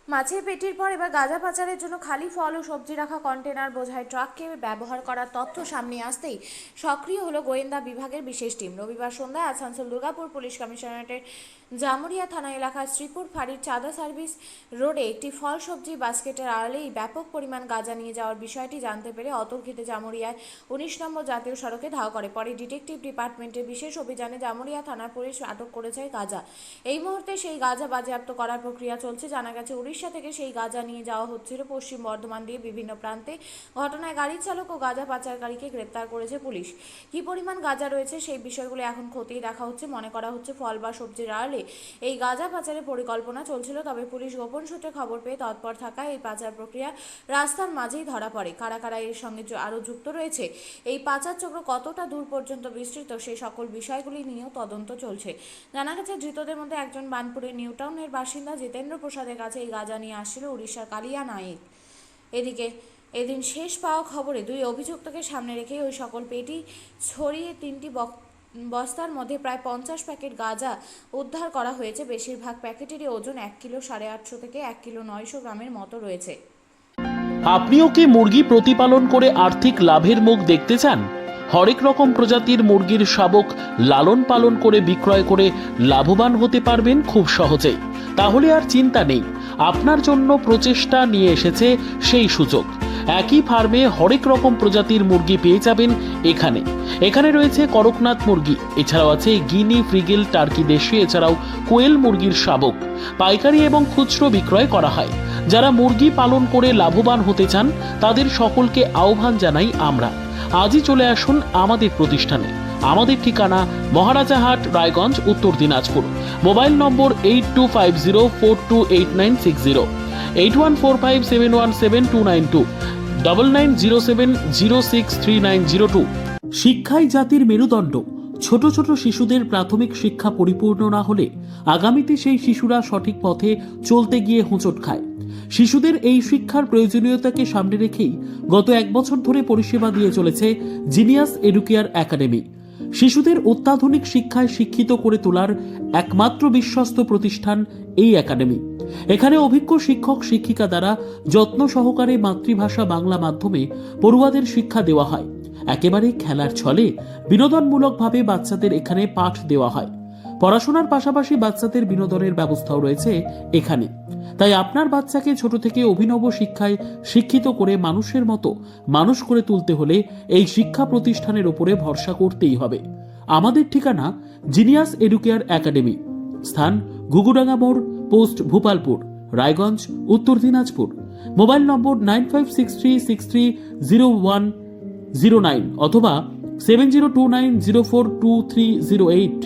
মাছের পেটির পর এবার গাঁজা পাচারের জন্য খালি ফল ও সবজি রাখা কন্টেনার বোঝাই ট্রাককে ব্যবহার করার তথ্য সামনে আসতেই সক্রিয় হলো গোয়েন্দা বিভাগের বিশেষ টিম। রবিবার সন্ধ্যায় আসানসোল দুর্গাপুর পুলিশ কমিশনারেটের জামুরিয়া থানা এলাকার শ্রীপুর ফাঁড়ির চাঁদা সার্ভিস রোডে একটি ফল সবজি বাস্কেটের আড়ালেই ব্যাপক পরিমাণ গাঁজা নিয়ে যাওয়ার বিষয়টি জানতে পেরে অতর্কিতে জামুরিয়ায় ১৯ নম্বর জাতীয় সড়কে ধাওয়া করে। পরে ডিটেকটিভ ডিপার্টমেন্টের বিশেষ অভিযানে জামুরিয়া থানার পুলিশ আটক করেছে গাঁজা। এই মুহূর্তে সেই গাঁজা বাজেয়াপ্ত করার প্রক্রিয়া চলছে। জানা গেছে উড়িষ্যা থেকে সেই গাঁজা নিয়ে যাওয়া হচ্ছিল পশ্চিম বর্ধমান দিয়ে বিভিন্ন প্রান্তে। ঘটনায় গাড়ির চালক ও গাঁজা পাচারকারীকে গ্রেপ্তার করেছে পুলিশ। কী পরিমাণ গাঁজা রয়েছে সেই বিষয়গুলো এখন খতিয়ে দেখা হচ্ছে। মনে করা হচ্ছে ফল বা সবজির আড়ালে এই গাঁজা পাচারের পরিকল্পনা চলছিল। তবে পুলিশ গোপন সূত্রে খবর পেয়ে তৎপর থাকায় এই পাচার প্রক্রিয়া রাস্তার মাঝেই ধরা পড়ে। কারা কারা এর সঙ্গে আরও যুক্ত রয়েছে, এই পাচার চক্র কতটা দূর পর্যন্ত বিস্তৃত, সেই সকল বিষয়গুলি নিয়েও তদন্ত চলছে। জানা গেছে ধৃতদের মধ্যে একজন বানপুরের নিউটাউনের বাসিন্দা জিতেন্দ্র প্রসাদের কাছে এই গাঁজা নিয়ে আসছিল উড়িষ্যার কালিয়া নায়েক। এদিকে এদিন শেষ পাওয়া খবরে দুই অভিযুক্তকে সামনে রেখে ওই সকল পেটি ছড়িয়ে 3টি বস্তার মধ্যে প্রায় 50 প্যাকেট গাঁজা উদ্ধার করা হয়েছে। বেশিরভাগ প্যাকেটেরই ওজন 1 কিলো 850 থেকে 1 কিলো 900 গ্রামের মতো রয়েছে। আপনিও কি মুরগি প্রতিপালন করে আর্থিক লাভের মুখ দেখতে চান? হরেক রকম প্রজাতির মুরগির শাবক লালন পালন করে বিক্রয় করে লাভবান হতে পারবেন খুব সহজেই। তাহলে আর চিন্তা নেই, আপনার জন্য প্রচেষ্টা নিয়ে এসেছে সেই সুযোগ। একই ফার্মে হরেক রকম প্রজাতির মুরগি পেয়ে যাবেন এখানে রয়েছে করকনাথ মুরগি, এছাড়াও আছে গিনি, ফ্রিগেল, টার্কি দেশি, এছাড়াও কোয়েল মুরগির শাবক। পাইকারি এবং খুচরো বিক্রয় করা হয়। যারা মুরগি পালন করে লাভবান হতে চান তাদের সকলকে আহ্বান জানাই আমরা। আজই চলে আসুন আমাদের প্রতিষ্ঠানে। আমাদের ঠিকানা মহারাজাহাট, রায়গঞ্জ, উত্তর দিনাজপুর। মোবাইল নম্বর 8250428960, 8145717292, 9907063902। শিক্ষাই জাতির মেরুদণ্ড। ছোট ছোট শিশুদের প্রাথমিক শিক্ষা পরিপূর্ণ না হলে আগামীতে সেই শিশুরা সঠিক পথে চলতে গিয়ে হোঁচট খায়। শিশুদের এই শিক্ষার প্রয়োজনীয়তাকে সামনে রেখেই গত 1 বছর ধরে পরিষেবা দিয়ে চলেছে জিনিয়াস এডুকেয়ার একাডেমি। শিশুদের অত্যাধুনিক শিক্ষায় শিক্ষিত করে তোলার একমাত্র বিশ্বস্ত প্রতিষ্ঠান এই একাডেমি। এখানে অভিজ্ঞ শিক্ষক শিক্ষিকা দ্বারা যত্ন সহকারে মাতৃভাষা বাংলা মাধ্যমে পড়ুয়াদের শিক্ষা দেওয়া হয়। একেবারে খেলার ছলে বিনোদনমূলকভাবে বাচ্চাদের এখানে পাঠ দেওয়া হয়। পড়াশোনার পাশাপাশি বাচ্চাদের বিনোদনের ব্যবস্থাও রয়েছে এখানে। তাই আপনার বাচ্চাকে ছোট থেকে অভিনব শিক্ষায় শিক্ষিত করে মানুষের মতো মানুষ করে তুলতে হলে এই শিক্ষা প্রতিষ্ঠানের উপরে ভরসা করতেই হবে। আমাদের ঠিকানা জিনিয়াস এডুকেয়ার একাডেমি, স্থান ঘুঘুডাঙ্গা মোড়, পোস্ট ভূপালপুর, রায়গঞ্জ, উত্তর দিনাজপুর। মোবাইল নম্বর 9563630109 অথবা 7029042308।